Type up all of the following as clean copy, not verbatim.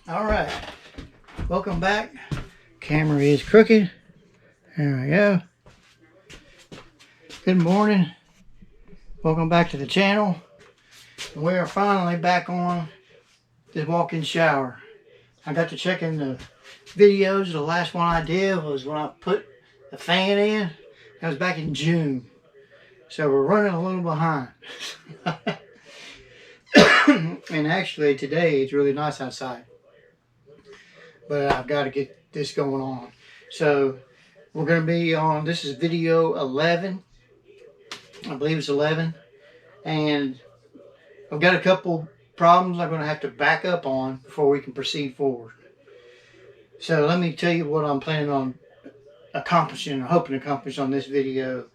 All right, welcome back. Camera is crooked. There we go. Good morning. Welcome back to the channel. We are finally back on this walk-in shower. I got to check in the videos. The last one I did was when I put the fan in. That was back in June. So we're running a little behind. And actually today it's really nice outside. But I've got to get this going on. So we're going to be on, this is video 11. I believe it's 11. And I've got a couple problems I'm going to have to back up on before we can proceed forward. So let me tell you what I'm planning on accomplishing, or hoping to accomplish on this video,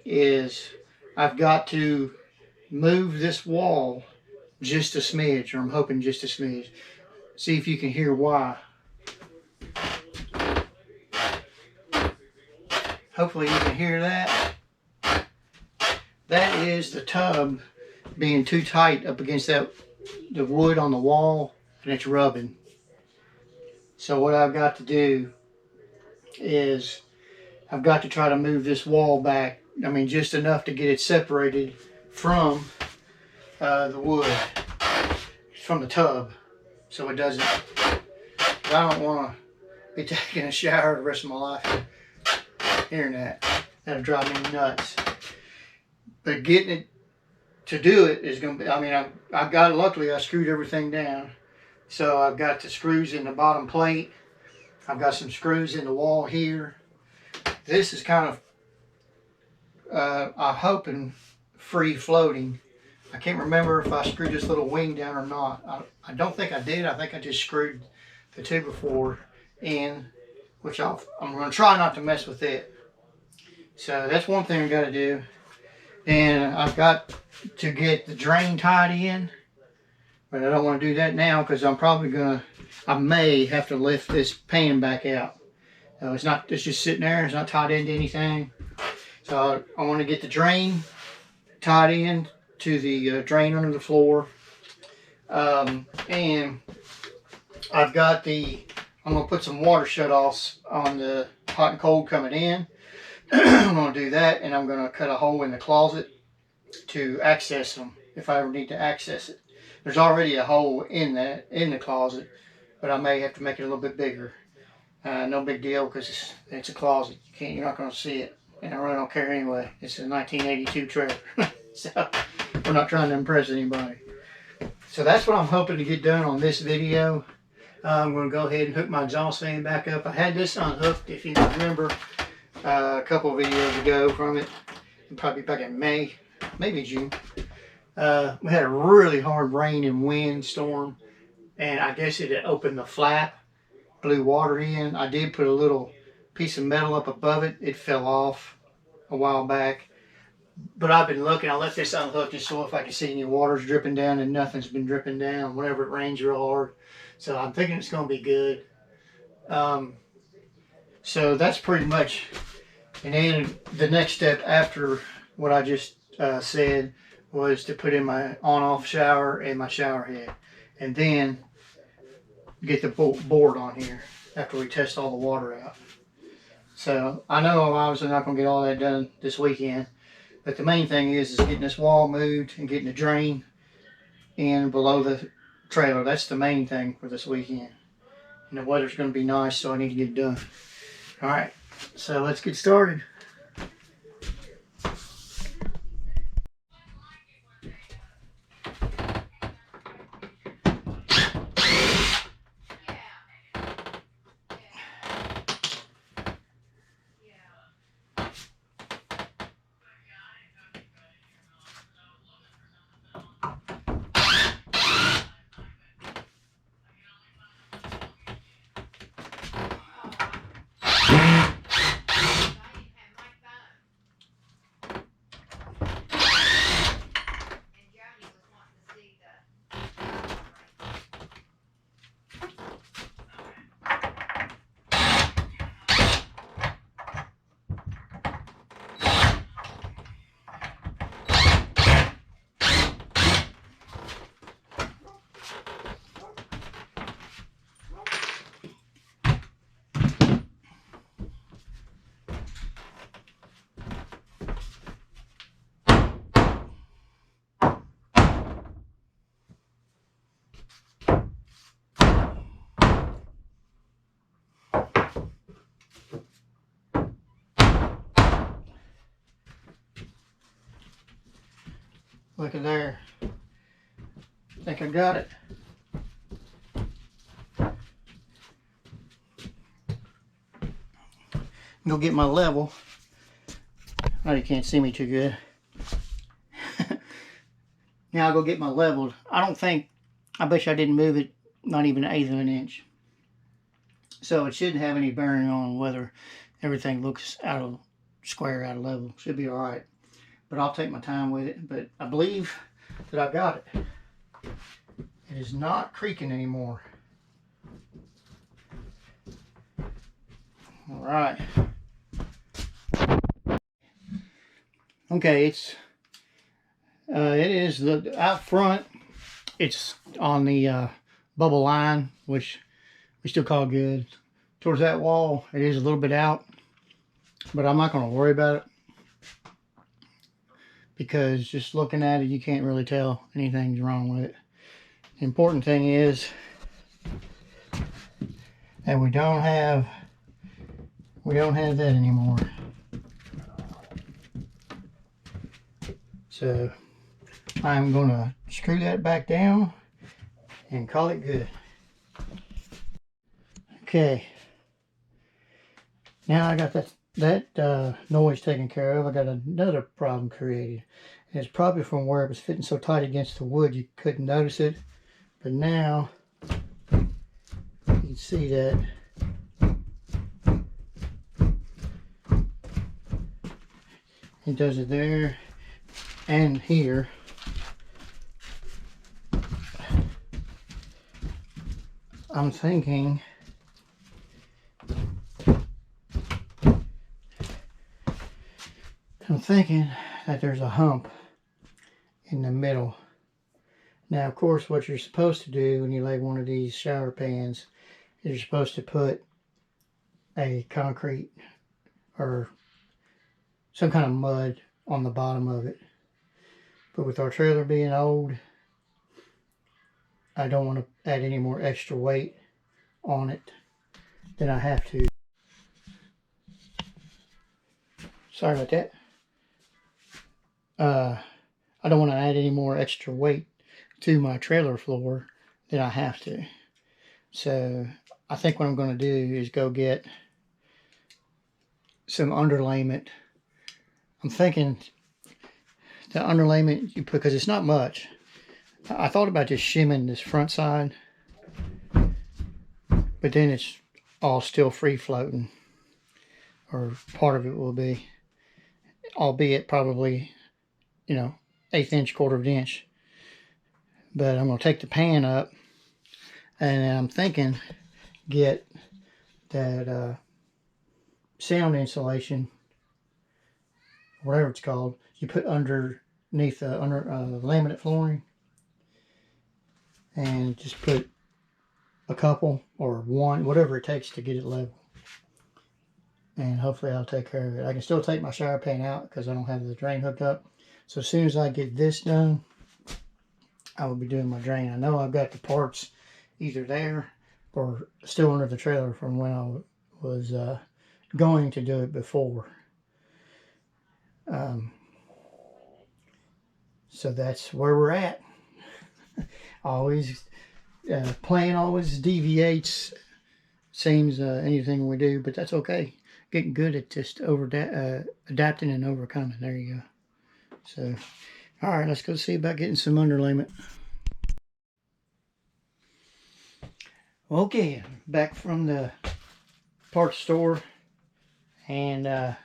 is I've got to move this wall just a smidge, or I'm hoping just a smidge. See if you can hear why. Hopefully you can hear that. That is the tub being too tight up against the wood on the wall, and it's rubbing. So what I've got to do is I've got to try to move this wall back. I mean, just enough to get it separated from the wood, from the tub, so it doesn't. I don't want to be taking a shower the rest of my life hearing that. That'll drive me nuts. But getting it to do it is going to be, I mean, I've got, luckily I screwed everything down. So I've got the screws in the bottom plate. I've got some screws in the wall here. This is kind of, I'm hoping, free floating. I can't remember if I screwed this little wing down or not. I don't think I did. I think I just screwed the 2x4 in, which I'm going to try not to mess with it. So that's one thing I've got to do. And I've got to get the drain tied in, but I don't want to do that now because I'm probably going to, I may have to lift this pan back out. It's just sitting there. It's not tied into anything. So I want to get the drain tied in to the drain under the floor. And I've got I'm going to put some water shutoffs on the hot and cold coming in. I'm going to do that, and I'm going to cut a hole in the closet to access them if I ever need to access it. There's already a hole in the closet, but I may have to make it a little bit bigger. No big deal because it's a closet. You're not going to see it, and I really don't care anyway. It's a 1982 trailer, so we're not trying to impress anybody. So that's what I'm hoping to get done on this video. I'm going to go ahead and hook my exhaust fan back up. I had this unhooked, if you remember, a couple of videos ago from it, probably back in May, maybe June. We had a really hard rain and wind storm, and I guess it had opened the flap, blew water in. I did put a little piece of metal up above it. It fell off a while back, but I've been looking. I left this unhooked just so if I can see any water's dripping down, and nothing's been dripping down whenever it rains real hard. So I'm thinking it's going to be good. So that's pretty much. And then the next step after what I just said was to put in my on-off shower and my shower head, and then get the board on here after we test all the water out. So I know I'm obviously not going to get all that done this weekend, but the main thing is getting this wall moved and getting the drain in below the trailer. That's the main thing for this weekend. And the weather's going to be nice, so I need to get it done. All right. So let's get started. Look at there. I think I got it. Go get my level. Oh, you can't see me too good. Now I'll go get my leveled. I bet you I didn't move it not even an eighth of an inch. So it shouldn't have any bearing on whether everything looks square out of level. Should be all right. But I'll take my time with it. But I believe that I got it. It is not creaking anymore. All right. Okay, it is out front. It's on the bubble line, which we still call good. Towards that wall, it is a little bit out, but I'm not going to worry about it because just looking at it, you can't really tell anything's wrong with it. The important thing is that we don't have that anymore. So I'm going to screw that back down and call it good. Okay. Now I got that noise taken care of. I got another problem created. And it's probably from where it was fitting so tight against the wood you couldn't notice it. But now you can see that it does it there and here. I'm thinking that there's a hump in the middle. Now, of course, what you're supposed to do when you lay one of these shower pans is you're supposed to put a concrete or some kind of mud on the bottom of it. But with our trailer being old, I don't want to add any more extra weight on it than I have to. Sorry about that. I don't want to add any more extra weight to my trailer floor than I have to. So I think what I'm going to do is go get some underlayment. I'm thinking the underlayment, because it's not much. I thought about just shimming this front side, but then it's all still free floating, or part of it will be, albeit probably, you know, 1/8 inch, 1/4 inch. But I'm going to take the pan up, and I'm thinking get that sound insulation, whatever it's called, you put underneath the laminate flooring, and just put a couple or one, whatever it takes to get it level. And hopefully I'll take care of it. I can still take my shower pan out because I don't have the drain hooked up. So as soon as I get this done, I will be doing my drain. I know I've got the parts either there or still under the trailer from when I was going to do it before. So that's where we're at. Always plan always deviates, seems anything we do, but that's okay. Getting good at just adapting and overcoming. There you go. So, all right, let's go see about getting some underlayment. Okay, back from the parts store, and I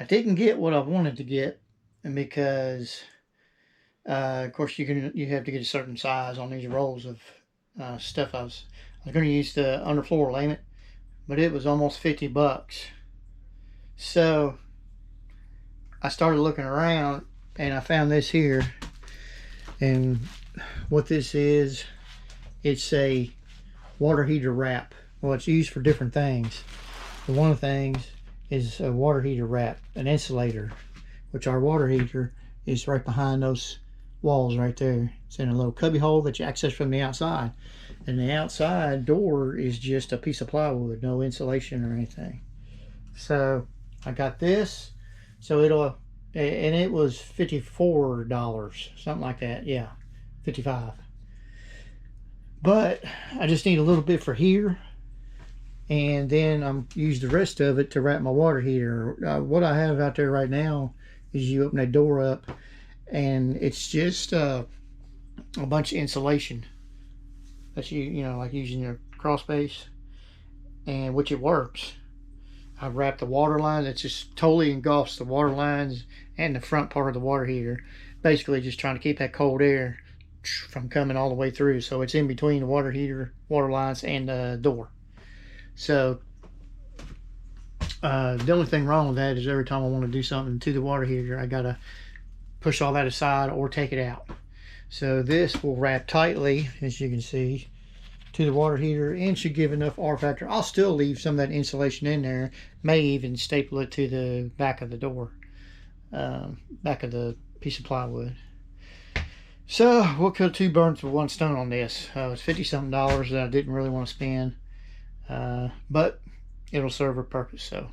didn't get what I wanted to get, because of course you have to get a certain size on these rolls of stuff. I was going to use the underfloor layment, but it was almost $50. So I started looking around and I found this here. And what this is, it's a water heater wrap. Well, it's used for different things. But one of the things is a water heater wrap, an insulator, which our water heater is right behind those walls right there. It's in a little cubby hole that you access from the outside. And the outside door is just a piece of plywood, no insulation or anything. So I got this, so and it was $54, something like that. Yeah, 55. But I just need a little bit for here, and then I'm use the rest of it to wrap my water heater. What I have out there right now is you open that door up, and it's just a bunch of insulation that you know, like using your crawl space, and which it works. I've wrapped the water line that just totally engulfs the water lines and the front part of the water heater, basically just trying to keep that cold air from coming all the way through. So it's in between the water heater, water lines, and the door. So the only thing wrong with that is every time I want to do something to the water heater, I gotta push all that aside or take it out. So this will wrap tightly, as you can see, to the water heater, and should give enough R factor. I'll still leave some of that insulation in there, may even staple it to the back of the door, back of the piece of plywood. So we'll kill two birds with one stone on this. It's $50-something that I didn't really want to spend, but it'll serve a purpose. So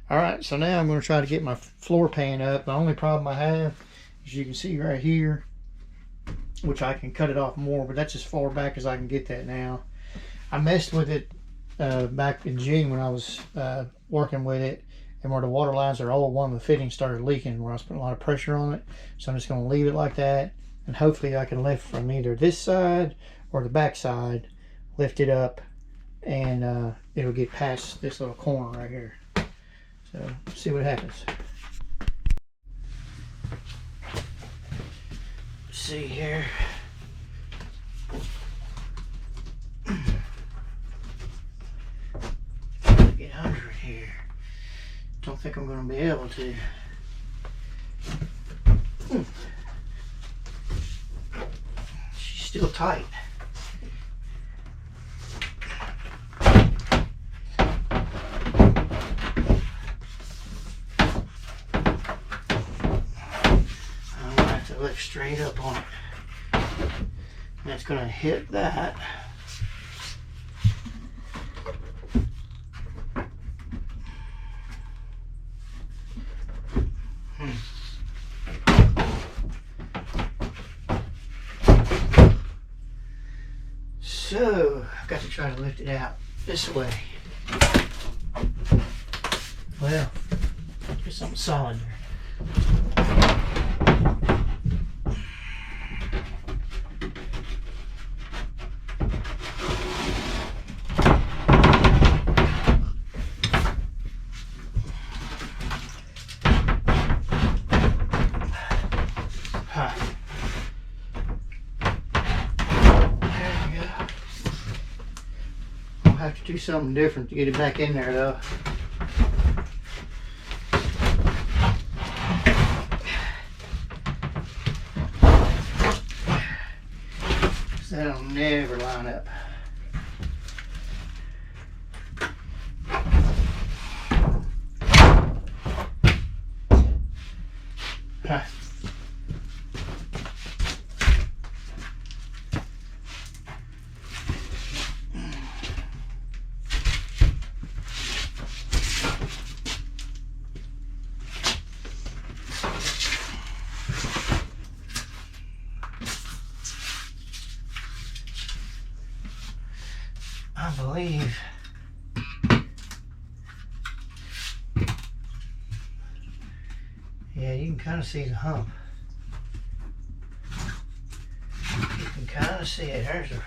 all right, so now I'm going to try to get my floor pan up. The only problem I have, as you can see right here, which I can cut it off more, but that's as far back as I can get that now. I messed with it back in June when I was working with it, and where the water lines are old, one of the fittings started leaking where I was putting a lot of pressure on it. So I'm just going to leave it like that, and hopefully I can lift from either this side or the back side, lift it up, and it'll get past this little corner right here. So see what happens. Let's see here. Get under it here. Don't think I'm going to be able to. She's still tight. Lift straight up on it. And that's going to hit that. So I've got to try to lift it out this way. Well, there's something solid there. Have to do something different to get it back in there though. That'll never line up. I believe yeah, you can kind of see the hump. You can kind of see it. There's a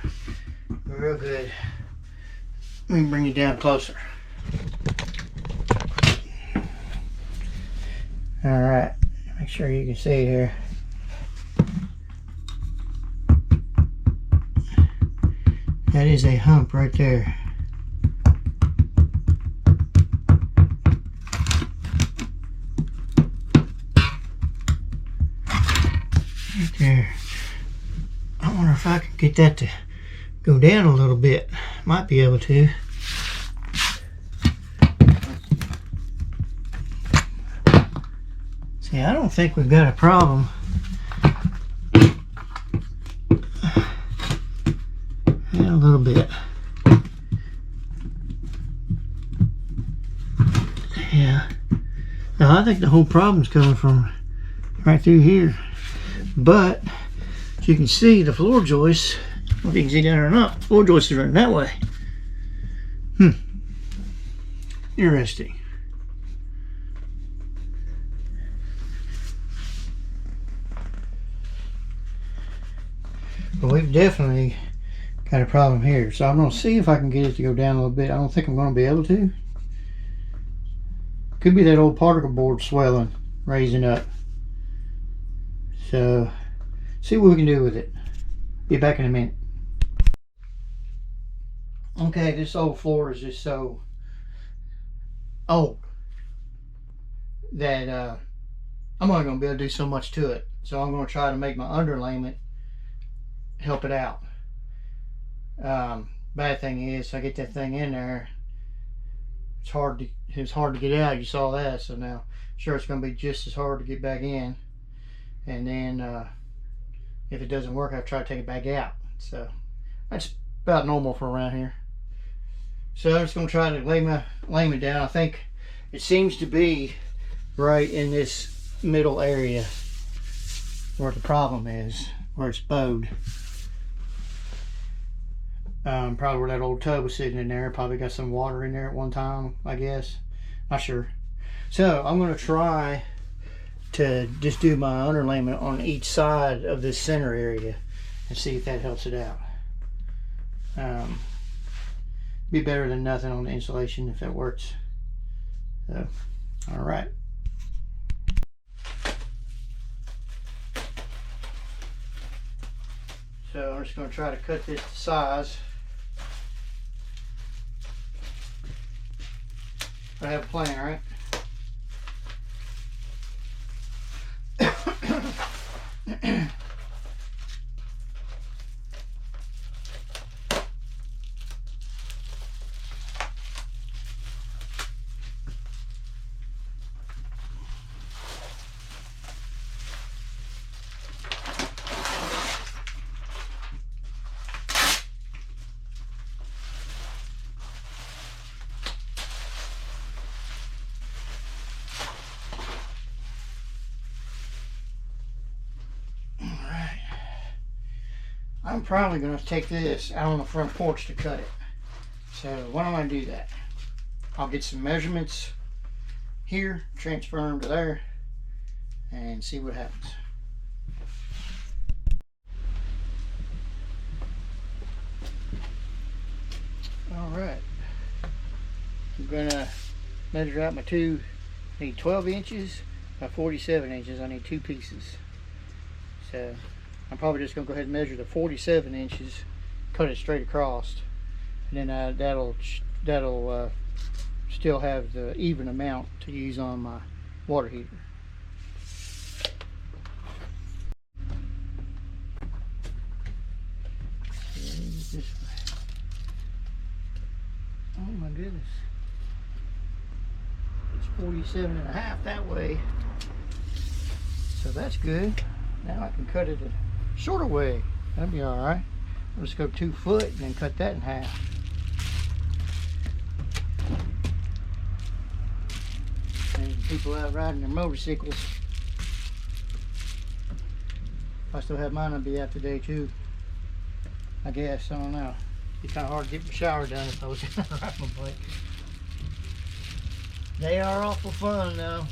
real good. Let me bring you down closer. All right, make sure you can see it here. That is a hump right there. Right there. I wonder if I can get that to go down a little bit. Might be able to. See, I don't think we've got a problem. A little bit. Yeah. Now I think the whole problem's coming from right through here. But as you can see, the floor joists, I don't know if you can see down there or not, floor joists are running that way. Interesting. But we've definitely got a problem here. So I'm going to see if I can get it to go down a little bit. I don't think I'm going to be able to. Could be that old particle board swelling, raising up. So, see what we can do with it. Be back in a minute. Okay, this old floor is just so old that I'm not going to be able to do so much to it. So I'm going to try to make my underlayment help it out. Bad thing is, I get that thing in there, it's hard to get out. You saw that, so now sure it's going to be just as hard to get back in. And then if it doesn't work, I'll try to take it back out. So that's about normal for around here. So I'm just going to try to lay my layment down. I think it seems to be right in this middle area where the problem is, where it's bowed. Probably where that old tub was sitting in there. Probably got some water in there at one time, I guess. Not sure. So I'm going to try to just do my underlayment on each side of this center area and see if that helps it out. Be better than nothing on the insulation if that works. So, all right. So I'm just going to try to cut this to size. I have a plan, right? I'm probably going to take this out on the front porch to cut it. So why don't I do that? I'll get some measurements here, transfer them to there, and see what happens. All right. I'm going to measure out my two. I need 12 inches by 47 inches. I need two pieces. So I'm probably just going to go ahead and measure the 47 inches, cut it straight across, and then that'll still have the even amount to use on my water heater. This way. Oh my goodness. It's 47 and a half that way. So that's good. Now I can cut it a shorter way. That'll be all right. I'll just go 2 foot and then cut that in half. And people out riding their motorcycles. If I still have mine, I'd be out today too. I guess, I don't know. It'd be kind of hard to get my shower done if I was riding my bike. They are awful fun though.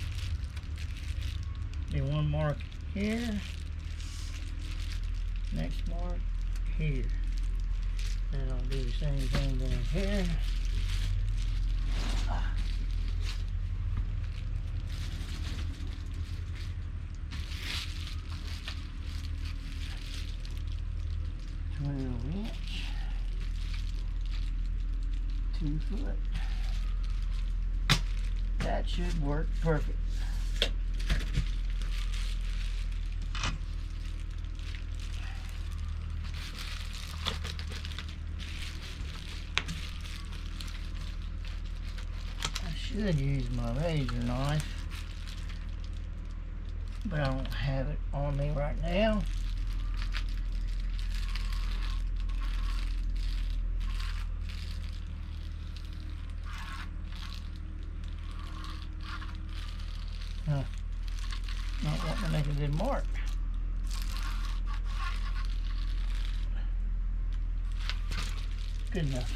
Get one mark here. Next mark here. And I'll do the same thing down here. Inch, 2 foot. That should work perfect. Should use my razor knife, but I don't have it on me right now. Not wanting to Better than Mark. Good enough.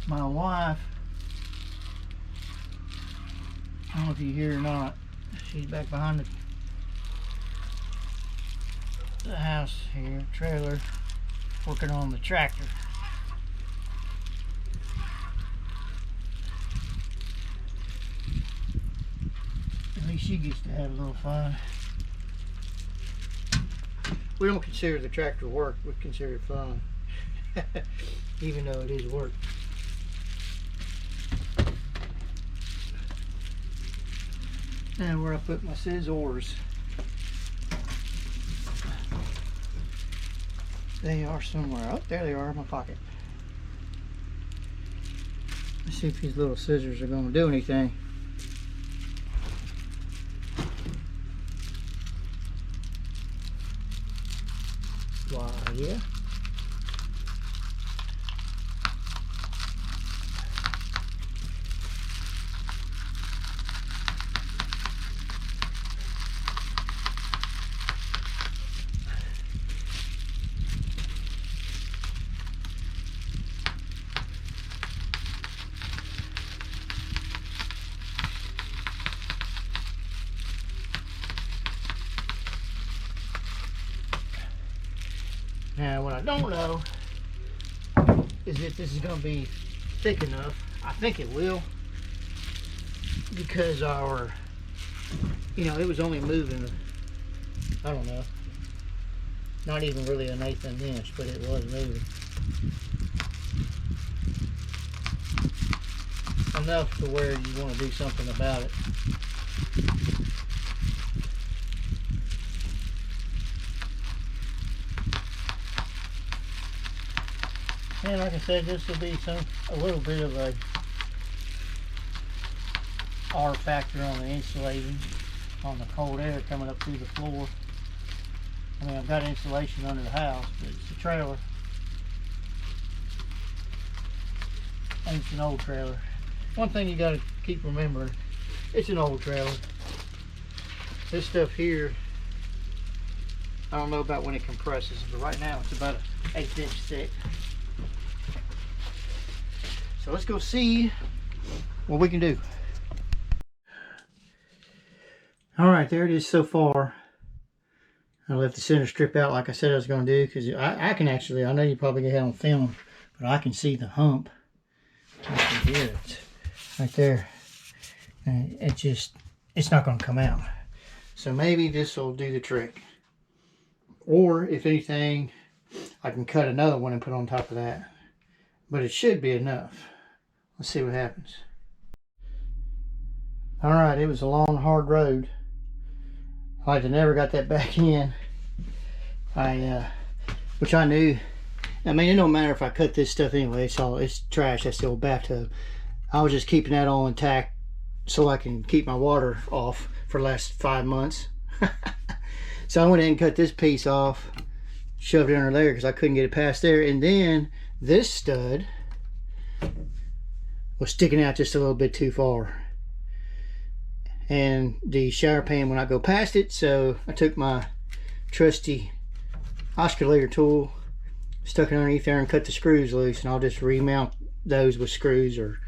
My wife, I don't know if you hear or not, she's back behind the house here, trailer, working on the tractor. At least she gets to have a little fun. We don't consider the tractor work, we consider it fun. Even though it is work. And where I put my scissors, they are somewhere. Oh, there they are in my pocket. Let's see if these little scissors are going to do anything. Why, yeah. Now, what I don't know is if this is going to be thick enough. I think it will, because our, it was only moving, I don't know, not even really an eighth of an inch, but it was moving. Enough to where you want to do something about it. And like I said, this will be a little bit of a R factor on the insulating, on the cold air coming up through the floor. I mean, I've got insulation under the house, but it's a trailer. And it's an old trailer. One thing you got to keep remembering, it's an old trailer. This stuff here, I don't know about when it compresses, but right now it's about an 1/8 inch thick. So let's go see what we can do. All right, there it is so far. I left the center strip out like I said I was going to do, because I can actually, I know you probably get it on film, but I can see the hump. I can hear it right there. And it's not going to come out. So maybe this will do the trick. Or if anything, I can cut another one and put on top of that. But it should be enough. Let's see what happens. All right, it was a long, hard road. I never got that back in. Which I knew. I mean, it don't matter if I cut this stuff anyway. It's trash. That's the old bathtub. I was just keeping that all intact so I can keep my water off for the last 5 months. So I went ahead and cut this piece off, shoved it under there because I couldn't get it past there, and then this stud was sticking out just a little bit too far, and the shower pan will not go past it. So I took my trusty oscillator tool, stuck it underneath there and cut the screws loose, and I'll just remount those with screws or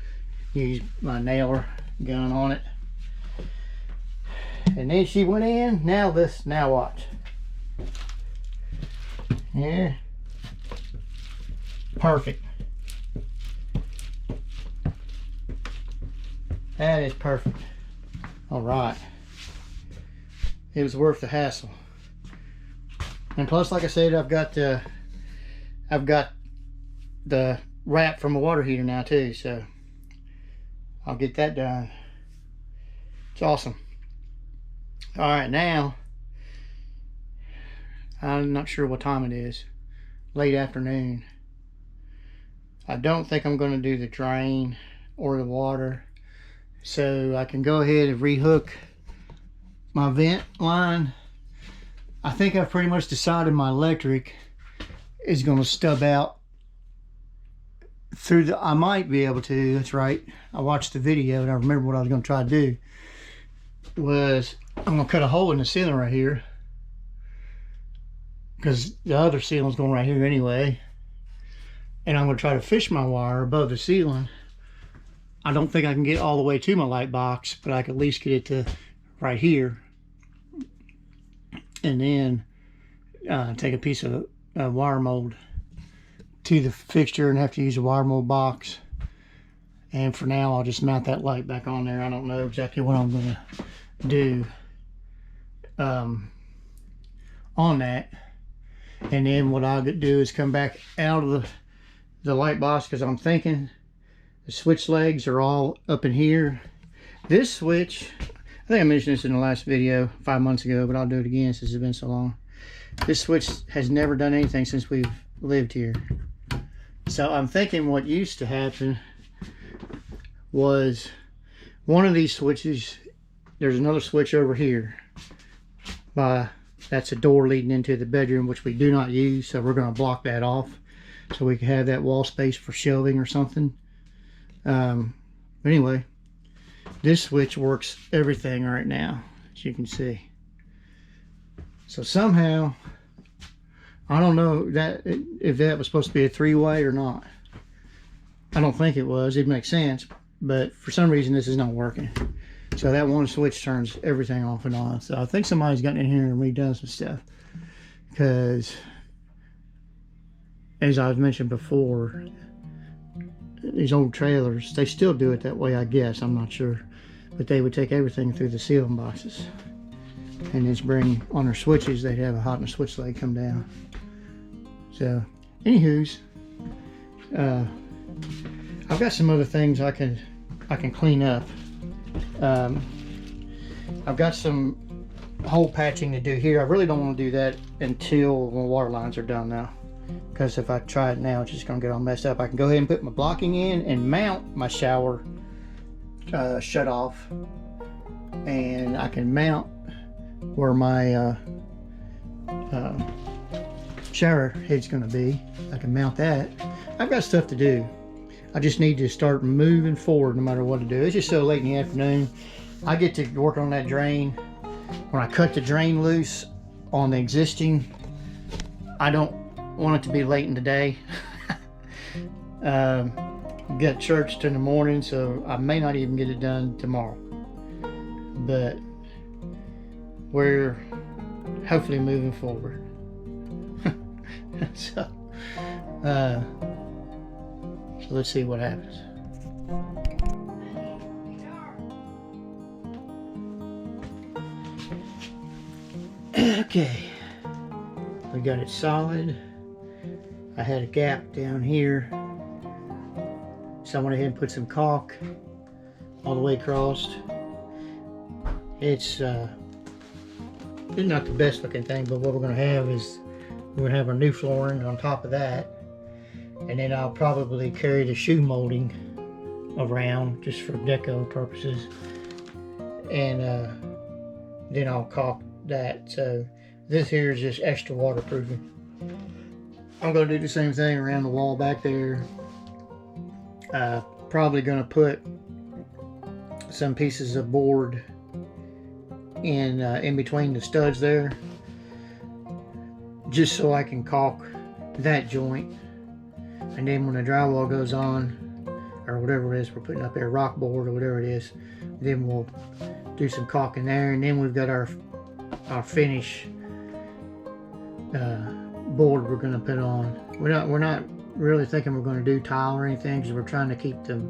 use my nailer gun on it. And then she went in. Now watch. Yeah, perfect. That is perfect. All right, it was worth the hassle. And plus, like I said, I've got the wrap from a water heater now too, so I'll get that done. It's awesome. All right, now I'm not sure what time it is. Late afternoon. I don't think I'm going to do the drain or the water, so I can go ahead and rehook my vent line. I think I've pretty much decided my electric is going to stub out through the, I might be able to, that's right. I watched the video and I remember what I was going to try to do was I'm going to cut a hole in the ceiling right here, because the other ceiling's going right here anyway, and I'm going to try to fish my wire above the ceiling. I don't think I can get all the way to my light box, but I can at least get it to right here, and then take a piece of wire mold to the fixture and have to use a wire mold box. And for now, I'll just mount that light back on there. I don't know exactly what I'm going to do on that. And then what I'll do is come back out of the light box, because I'm thinking the switch legs are all up in here. This switch, I think I mentioned this in the last video 5 months ago, but I'll do it again since it's been so long. This switch has never done anything since we've lived here. So I'm thinking what used to happen was one of these switches, there's another switch over here. That's a door leading into the bedroom, which we do not use, so we're going to block that off so we can have that wall space for shelving or something. But anyway, this switch works everything right now, as you can see. So somehow, I don't know that if that was supposed to be a three-way or not. I don't think it was. It makes sense, but for some reason this is not working. So that one switch turns everything off and on. So I think somebody's gotten in here and redone some stuff, because as I've mentioned before, these old trailers, they still do it that way, I guess. I'm not sure, but they would take everything through the ceiling boxes and just bring on their switches. They'd have a hot and switch leg come down. So anywho's, I've got some other things I can clean up. I've got some hole patching to do here. I really don't want to do that until my water lines are done now, because if I try it now, it's just going to get all messed up. I can go ahead and put my blocking in and mount my shower shut off, and I can mount where my shower head's going to be. I can mount that. I've got stuff to do. I just need to start moving forward no matter what to do. It's just so late in the afternoon. I get to work on that drain. When I cut the drain loose on the existing, I don't want it to be late in the day. Got church in the morning, so I may not even get it done tomorrow. But we're hopefully moving forward. So let's see what happens. Okay, we got it solid. I had a gap down here, so I went ahead and put some caulk all the way across. It's not the best looking thing, but what we're going to have is we're going to have our new flooring on top of that. And then I'll probably carry the shoe molding around just for deco purposes, and then I'll caulk that. So this here is just extra waterproofing. I'm going to do the same thing around the wall back there. Probably going to put some pieces of board in between the studs there, just so I can caulk that joint. And then when the drywall goes on, or whatever it is we're putting up there, rock board or whatever it is, then we'll do some caulking there. And then we've got our finish board we're going to put on. We're not really thinking we're going to do tile or anything, because we're trying to keep the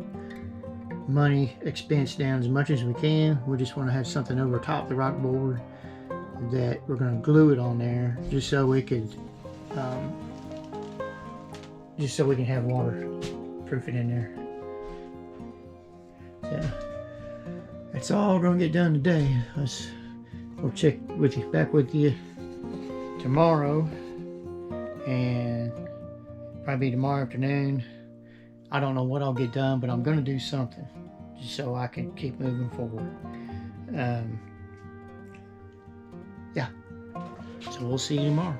money expense down as much as we can. We just want to have something over top the rock board that we're going to glue it on there, just so we could have waterproofing in there. So that's all going to get done today. We'll check back with you tomorrow, and probably tomorrow afternoon. I don't know what I'll get done, but I'm going to do something just so I can keep moving forward. Yeah. So we'll see you tomorrow.